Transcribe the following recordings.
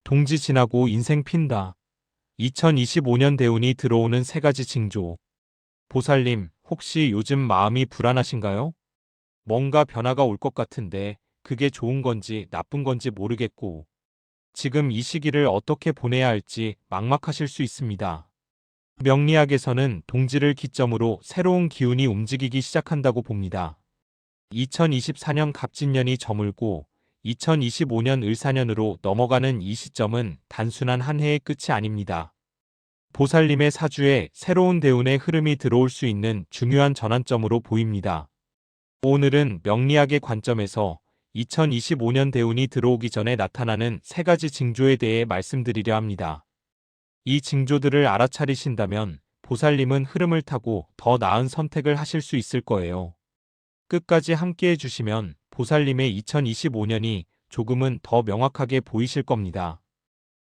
동지 지나고 인생 핀다. 2025년 대운이 들어오는 세 가지 징조. 보살님, 혹시 요즘 마음이 불안하신가요? 뭔가 변화가 올 것 같은데 그게 좋은 건지 나쁜 건지 모르겠고 지금 이 시기를 어떻게 보내야 할지 막막하실 수 있습니다. 명리학에서는 동지를 기점으로 새로운 기운이 움직이기 시작한다고 봅니다. 2024년 갑진년이 저물고 2025년 을사년으로 넘어가는 이 시점은 단순한 한 해의 끝이 아닙니다. 보살님의 사주에 새로운 대운의 흐름이 들어올 수 있는 중요한 전환점으로 보입니다. 오늘은 명리학의 관점에서 2025년 대운이 들어오기 전에 나타나는 세 가지 징조에 대해 말씀드리려 합니다. 이 징조들을 알아차리신다면 보살님은 흐름을 타고 더 나은 선택을 하실 수 있을 거예요. 끝까지 함께 해주시면 보살님의 2025년이 조금은 더 명확하게 보이실 겁니다.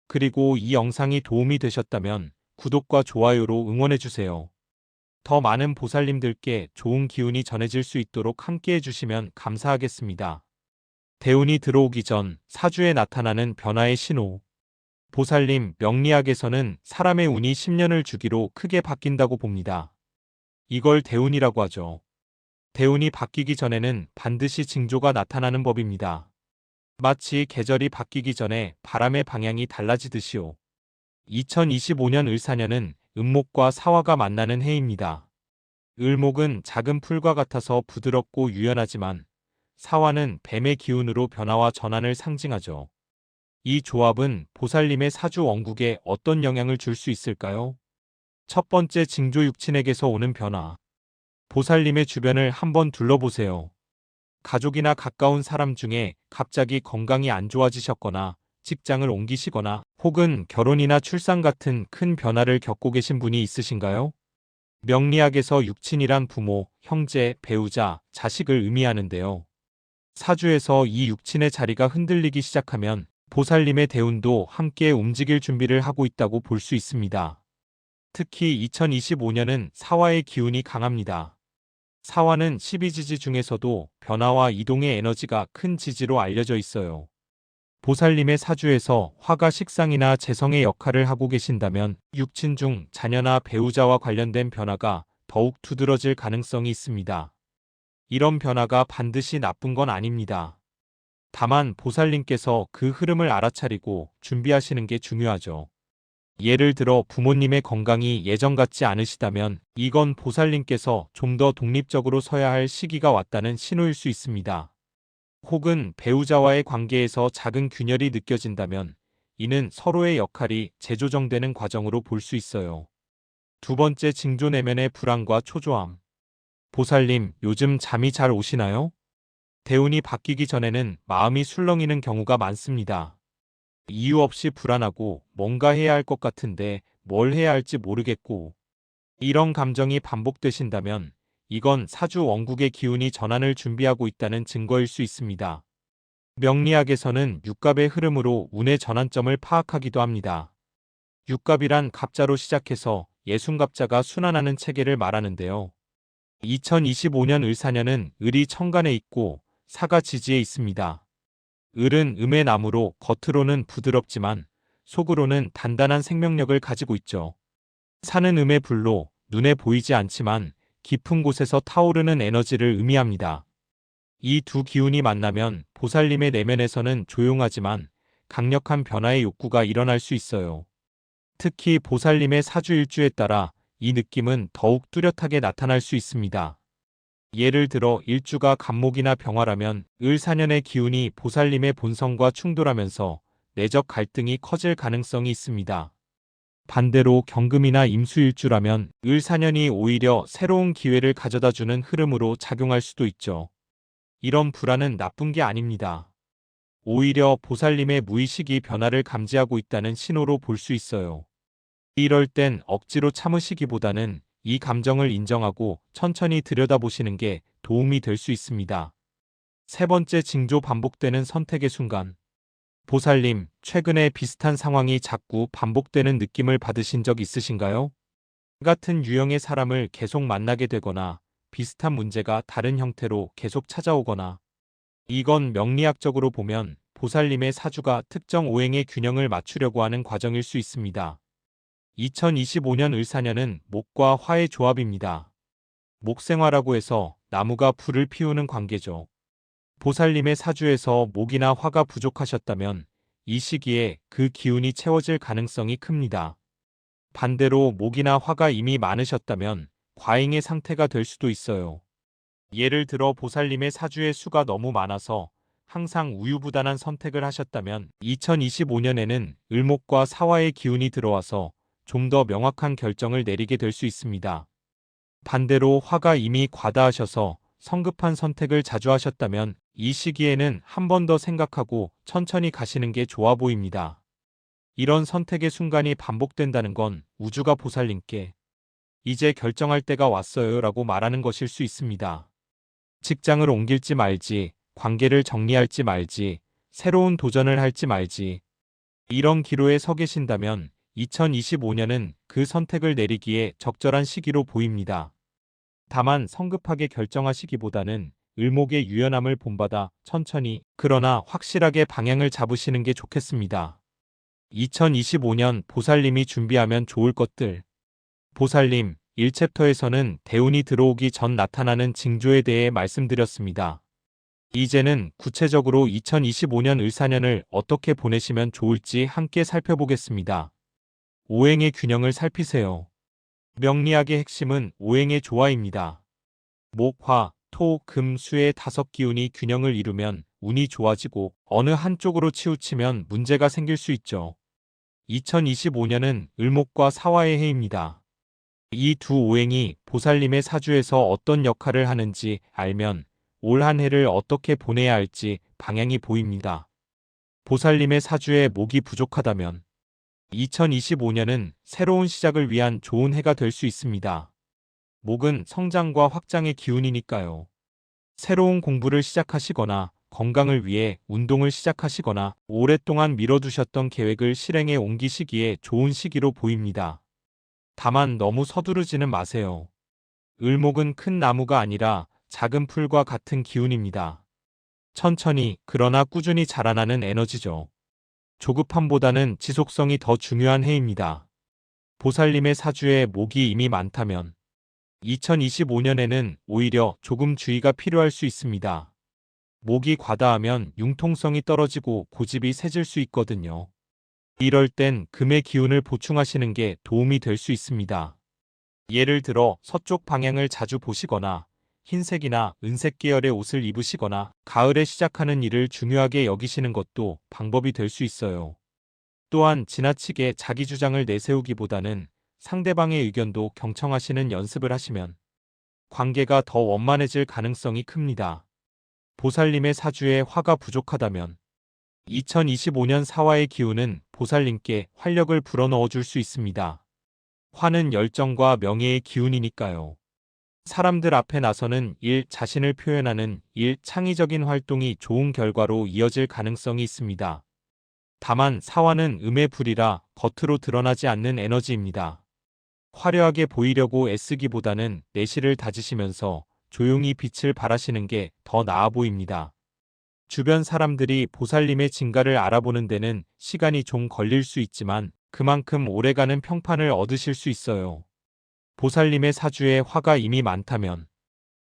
그리고 이 영상이 도움이 되셨다면 구독과 좋아요로 응원해주세요. 더 많은 보살님들께 좋은 기운이 전해질 수 있도록 함께 해주시면 감사하겠습니다. 대운이 들어오기 전 사주에 나타나는 변화의 신호. 보살님, 명리학에서는 사람의 운이 10년을 주기로 크게 바뀐다고 봅니다. 이걸 대운이라고 하죠. 대운이 바뀌기 전에는 반드시 징조가 나타나는 법입니다. 마치 계절이 바뀌기 전에 바람의 방향이 달라지듯이요. 2025년 을사년은 을목과 사화가 만나는 해입니다. 을목은 작은 풀과 같아서 부드럽고 유연하지만 사화는 뱀의 기운으로 변화와 전환을 상징하죠. 이 조합은 보살님의 사주 원국에 어떤 영향을 줄 수 있을까요? 첫 번째 징조 육친에게서 오는 변화. 보살님의 주변을 한번 둘러보세요. 가족이나 가까운 사람 중에 갑자기 건강이 안 좋아지셨거나 직장을 옮기시거나 혹은 결혼이나 출산 같은 큰 변화를 겪고 계신 분이 있으신가요? 명리학에서 육친이란 부모, 형제, 배우자, 자식을 의미하는데요. 사주에서 이 육친의 자리가 흔들리기 시작하면 보살님의 대운도 함께 움직일 준비를 하고 있다고 볼 수 있습니다. 특히 2025년은 사화의 기운이 강합니다. 사화는 12지지 중에서도 변화와 이동의 에너지가 큰 지지로 알려져 있어요. 보살님의 사주에서 화가 식상이나 재성의 역할을 하고 계신다면 육친 중 자녀나 배우자와 관련된 변화가 더욱 두드러질 가능성이 있습니다. 이런 변화가 반드시 나쁜 건 아닙니다. 다만 보살님께서 그 흐름을 알아차리고 준비하시는 게 중요하죠. 예를 들어 부모님의 건강이 예전 같지 않으시다면 이건 보살님께서 좀 더 독립적으로 서야 할 시기가 왔다는 신호일 수 있습니다. 혹은 배우자와의 관계에서 작은 균열이 느껴진다면 이는 서로의 역할이 재조정되는 과정으로 볼 수 있어요. 두 번째 징조 내면의 불안과 초조함. 보살님, 요즘 잠이 잘 오시나요? 대운이 바뀌기 전에는 마음이 술렁이는 경우가 많습니다. 이유 없이 불안하고 뭔가 해야 할 것 같은데 뭘 해야 할지 모르겠고 이런 감정이 반복되신다면 이건 사주 원국의 기운이 전환을 준비하고 있다는 증거일 수 있습니다. 명리학에서는 육갑의 흐름으로 운의 전환점을 파악하기도 합니다. 육갑이란 갑자로 시작해서 예순갑자가 순환하는 체계를 말하는데요. 2025년 을사년은 을이 천간에 있고 사가 지지에 있습니다. 을은 음의 나무로 겉으로는 부드럽지만 속으로는 단단한 생명력을 가지고 있죠. 사는 음의 불로 눈에 보이지 않지만 깊은 곳에서 타오르는 에너지를 의미합니다. 이 두 기운이 만나면 보살님의 내면에서는 조용하지만 강력한 변화의 욕구가 일어날 수 있어요. 특히 보살님의 사주일주에 따라 이 느낌은 더욱 뚜렷하게 나타날 수 있습니다. 예를 들어 일주가 갑목이나 병화라면 을사년의 기운이 보살님의 본성과 충돌하면서 내적 갈등이 커질 가능성이 있습니다. 반대로 경금이나 임수일주라면 을사년이 오히려 새로운 기회를 가져다주는 흐름으로 작용할 수도 있죠. 이런 불안은 나쁜 게 아닙니다. 오히려 보살님의 무의식이 변화를 감지하고 있다는 신호로 볼 수 있어요. 이럴 땐 억지로 참으시기보다는 이 감정을 인정하고 천천히 들여다보시는 게 도움이 될 수 있습니다. 세 번째 징조 반복되는 선택의 순간. 보살님, 최근에 비슷한 상황이 자꾸 반복되는 느낌을 받으신 적 있으신가요? 같은 유형의 사람을 계속 만나게 되거나 비슷한 문제가 다른 형태로 계속 찾아오거나 이건 명리학적으로 보면 보살님의 사주가 특정 오행의 균형을 맞추려고 하는 과정일 수 있습니다. 2025년 을사년은 목과 화의 조합입니다. 목생화라고 해서 나무가 불을 피우는 관계죠. 보살님의 사주에서 목이나 화가 부족하셨다면 이 시기에 그 기운이 채워질 가능성이 큽니다. 반대로 목이나 화가 이미 많으셨다면 과잉의 상태가 될 수도 있어요. 예를 들어 보살님의 사주의 수가 너무 많아서 항상 우유부단한 선택을 하셨다면 2025년에는 을목과 사화의 기운이 들어와서 좀 더 명확한 결정을 내리게 될 수 있습니다. 반대로 화가 이미 과다하셔서 성급한 선택을 자주 하셨다면 이 시기에는 한 번 더 생각하고 천천히 가시는 게 좋아 보입니다. 이런 선택의 순간이 반복된다는 건 우주가 보살님께 이제 결정할 때가 왔어요 라고 말하는 것일 수 있습니다. 직장을 옮길지 말지, 관계를 정리할지 말지, 새로운 도전을 할지 말지. 이런 기로에 서 계신다면 2025년은 그 선택을 내리기에 적절한 시기로 보입니다. 다만 성급하게 결정하시기보다는 을목의 유연함을 본받아 천천히 그러나 확실하게 방향을 잡으시는 게 좋겠습니다. 2025년 보살님이 준비하면 좋을 것들. 보살님 1챕터에서는 대운이 들어오기 전 나타나는 징조에 대해 말씀드렸습니다. 이제는 구체적으로 2025년 을사년을 어떻게 보내시면 좋을지 함께 살펴보겠습니다. 오행의 균형을 살피세요. 명리학의 핵심은 오행의 조화입니다. 목, 화, 토, 금, 수의 5기운이 균형을 이루면 운이 좋아지고 어느 한쪽으로 치우치면 문제가 생길 수 있죠. 2025년은 을목과 사화의 해입니다. 이 두 오행이 보살님의 사주에서 어떤 역할을 하는지 알면 올 한 해를 어떻게 보내야 할지 방향이 보입니다. 보살님의 사주에 목이 부족하다면 2025년은 새로운 시작을 위한 좋은 해가 될 수 있습니다. 목은 성장과 확장의 기운이니까요. 새로운 공부를 시작하시거나 건강을 위해 운동을 시작하시거나 오랫동안 미뤄두셨던 계획을 실행에 옮기시기에 좋은 시기로 보입니다. 다만 너무 서두르지는 마세요. 을목은 큰 나무가 아니라 작은 풀과 같은 기운입니다. 천천히 그러나 꾸준히 자라나는 에너지죠. 조급함보다는 지속성이 더 중요한 해입니다. 보살님의 사주에 목이 이미 많다면 2025년에는 오히려 조금 주의가 필요할 수 있습니다. 목이 과다하면 융통성이 떨어지고 고집이 세질 수 있거든요. 이럴 땐 금의 기운을 보충하시는 게 도움이 될 수 있습니다. 예를 들어 서쪽 방향을 자주 보시거나 흰색이나 은색 계열의 옷을 입으시거나 가을에 시작하는 일을 중요하게 여기시는 것도 방법이 될 수 있어요. 또한 지나치게 자기 주장을 내세우기보다는 상대방의 의견도 경청하시는 연습을 하시면 관계가 더 원만해질 가능성이 큽니다. 보살님의 사주에 화가 부족하다면 2025년 사화의 기운은 보살님께 활력을 불어넣어 줄 수 있습니다. 화는 열정과 명예의 기운이니까요. 사람들 앞에 나서는 일, 자신을 표현하는 일, 창의적인 활동이 좋은 결과로 이어질 가능성이 있습니다. 다만 사화는 음의 불이라 겉으로 드러나지 않는 에너지입니다. 화려하게 보이려고 애쓰기보다는 내실을 다지시면서 조용히 빛을 발하시는 게 더 나아 보입니다. 주변 사람들이 보살님의 진가를 알아보는 데는 시간이 좀 걸릴 수 있지만 그만큼 오래가는 평판을 얻으실 수 있어요. 보살님의 사주에 화가 이미 많다면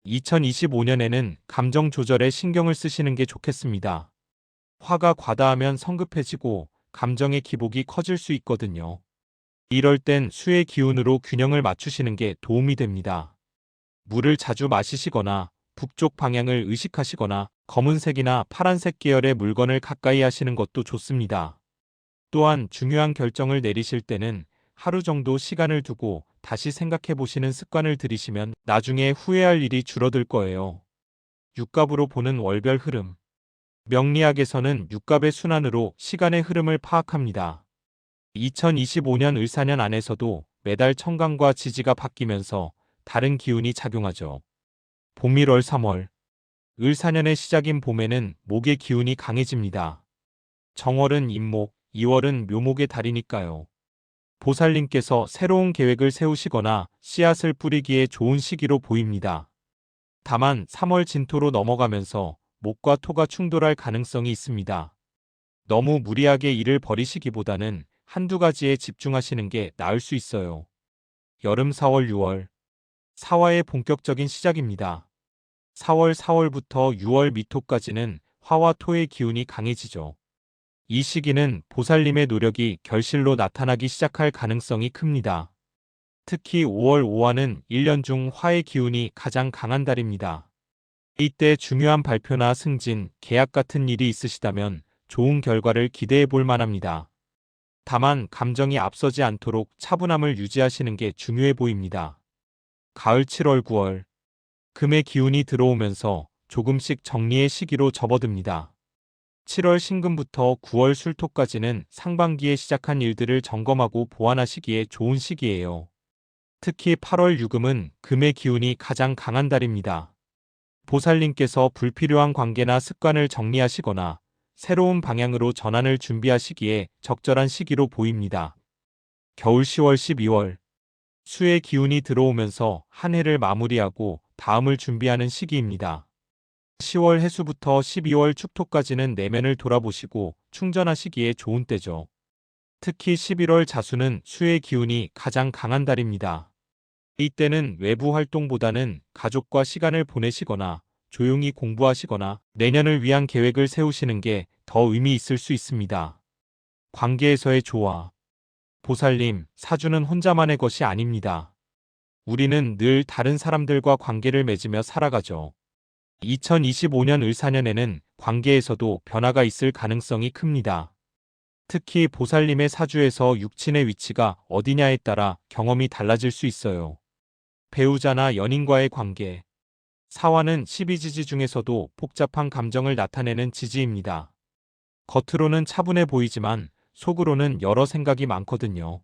2025년에는 감정 조절에 신경을 쓰시는 게 좋겠습니다. 화가 과다하면 성급해지고 감정의 기복이 커질 수 있거든요. 이럴 땐 수의 기운으로 균형을 맞추시는 게 도움이 됩니다. 물을 자주 마시시거나 북쪽 방향을 의식하시거나 검은색이나 파란색 계열의 물건을 가까이 하시는 것도 좋습니다. 또한 중요한 결정을 내리실 때는 하루 정도 시간을 두고 다시 생각해 보시는 습관을 들이시면 나중에 후회할 일이 줄어들 거예요. 육갑으로 보는 월별 흐름. 명리학에서는 육갑의 순환으로 시간의 흐름을 파악합니다. 2025년 을사년 안에서도 매달 청강과 지지가 바뀌면서 다른 기운이 작용하죠. 봄 1월 3월. 을사년의 시작인 봄에는 목의 기운이 강해집니다. 정월은 임목, 2월은 묘목의 달이니까요. 보살님께서 새로운 계획을 세우시거나 씨앗을 뿌리기에 좋은 시기로 보입니다. 다만 3월 진토로 넘어가면서 목과 토가 충돌할 가능성이 있습니다. 너무 무리하게 일을 벌이시기보다는 한두 가지에 집중하시는 게 나을 수 있어요. 여름 4월, 6월. 사화의 본격적인 시작입니다. 4월부터 6월 미토까지는 화와 토의 기운이 강해지죠. 이 시기는 보살님의 노력이 결실로 나타나기 시작할 가능성이 큽니다. 특히 5월 5화는 1년 중 화의 기운이 가장 강한 달입니다. 이때 중요한 발표나 승진, 계약 같은 일이 있으시다면 좋은 결과를 기대해 볼 만합니다. 다만 감정이 앞서지 않도록 차분함을 유지하시는 게 중요해 보입니다. 가을 7월, 9월. 금의 기운이 들어오면서 조금씩 정리의 시기로 접어듭니다. 7월 신금부터 9월 술토까지는 상반기에 시작한 일들을 점검하고 보완하시기에 좋은 시기예요. 특히 8월 유금은 금의 기운이 가장 강한 달입니다. 보살님께서 불필요한 관계나 습관을 정리하시거나 새로운 방향으로 전환을 준비하시기에 적절한 시기로 보입니다. 겨울 10월, 12월. 수의 기운이 들어오면서 한 해를 마무리하고 다음을 준비하는 시기입니다. 10월 해수부터 12월 축토까지는 내면을 돌아보시고 충전하시기에 좋은 때죠. 특히 11월 자수는 수의 기운이 가장 강한 달입니다. 이때는 외부 활동보다는 가족과 시간을 보내시거나 조용히 공부하시거나 내년을 위한 계획을 세우시는 게 더 의미 있을 수 있습니다. 관계에서의 조화. 보살님, 사주는 혼자만의 것이 아닙니다. 우리는 늘 다른 사람들과 관계를 맺으며 살아가죠. 2025년 을사년에는 관계에서도 변화가 있을 가능성이 큽니다. 특히 보살님의 사주에서 육친의 위치가 어디냐에 따라 경험이 달라질 수 있어요. 배우자나 연인과의 관계. 사화는 12지지 중에서도 복잡한 감정을 나타내는 지지입니다. 겉으로는 차분해 보이지만 속으로는 여러 생각이 많거든요.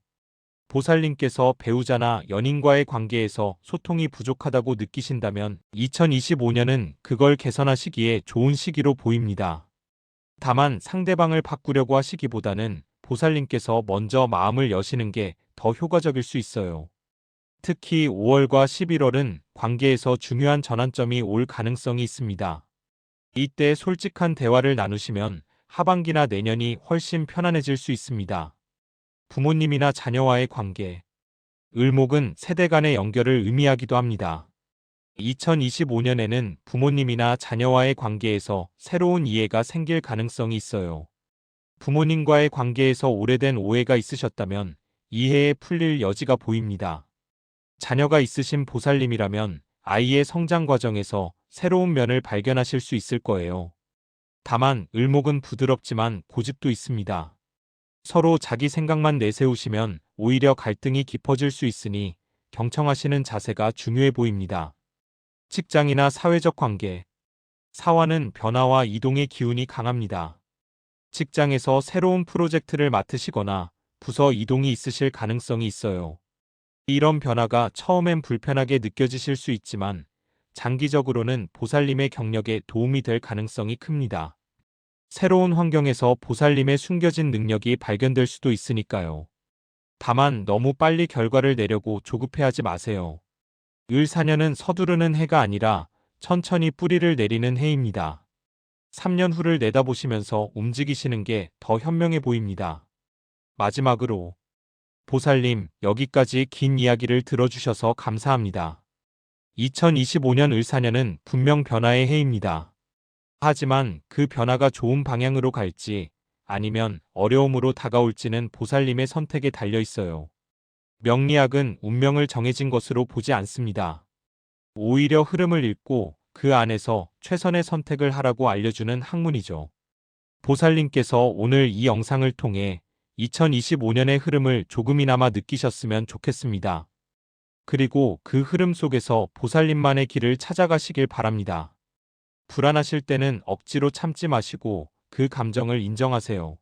보살님께서 배우자나 연인과의 관계에서 소통이 부족하다고 느끼신다면 2025년은 그걸 개선하시기에 좋은 시기로 보입니다. 다만 상대방을 바꾸려고 하시기보다는 보살님께서 먼저 마음을 여시는 게 더 효과적일 수 있어요. 특히 5월과 11월은 관계에서 중요한 전환점이 올 가능성이 있습니다. 이때 솔직한 대화를 나누시면 하반기나 내년이 훨씬 편안해질 수 있습니다. 부모님이나 자녀와의 관계. 을목은 세대 간의 연결을 의미하기도 합니다. 2025년에는 부모님이나 자녀와의 관계에서 새로운 이해가 생길 가능성이 있어요. 부모님과의 관계에서 오래된 오해가 있으셨다면 이해에 풀릴 여지가 보입니다. 자녀가 있으신 보살님이라면 아이의 성장 과정에서 새로운 면을 발견하실 수 있을 거예요. 다만 을목은 부드럽지만 고집도 있습니다. 서로 자기 생각만 내세우시면 오히려 갈등이 깊어질 수 있으니 경청하시는 자세가 중요해 보입니다. 직장이나 사회적 관계. 사화는 변화와 이동의 기운이 강합니다. 직장에서 새로운 프로젝트를 맡으시거나 부서 이동이 있으실 가능성이 있어요. 이런 변화가 처음엔 불편하게 느껴지실 수 있지만 장기적으로는 보살님의 경력에 도움이 될 가능성이 큽니다. 새로운 환경에서 보살님의 숨겨진 능력이 발견될 수도 있으니까요. 다만 너무 빨리 결과를 내려고 조급해하지 마세요. 을사년은 서두르는 해가 아니라 천천히 뿌리를 내리는 해입니다. 3년 후를 내다보시면서 움직이시는 게 더 현명해 보입니다. 마지막으로 보살님, 여기까지 긴 이야기를 들어주셔서 감사합니다. 2025년 을사년은 분명 변화의 해입니다. 하지만 그 변화가 좋은 방향으로 갈지 아니면 어려움으로 다가올지는 보살님의 선택에 달려 있어요. 명리학은 운명을 정해진 것으로 보지 않습니다. 오히려 흐름을 읽고 그 안에서 최선의 선택을 하라고 알려주는 학문이죠. 보살님께서 오늘 이 영상을 통해 2025년의 흐름을 조금이나마 느끼셨으면 좋겠습니다. 그리고 그 흐름 속에서 보살님만의 길을 찾아가시길 바랍니다. 불안하실 때는 억지로 참지 마시고 그 감정을 인정하세요.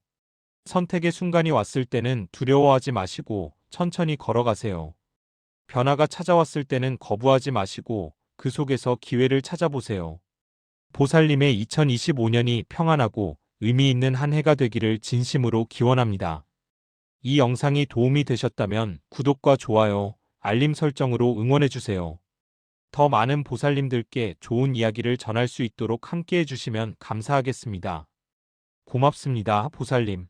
선택의 순간이 왔을 때는 두려워하지 마시고 천천히 걸어가세요. 변화가 찾아왔을 때는 거부하지 마시고 그 속에서 기회를 찾아보세요. 보살님의 2025년이 평안하고 의미 있는 한 해가 되기를 진심으로 기원합니다. 이 영상이 도움이 되셨다면 구독과 좋아요, 알림 설정으로 응원해주세요. 더 많은 보살님들께 좋은 이야기를 전할 수 있도록 함께 해주시면 감사하겠습니다. 고맙습니다, 보살님.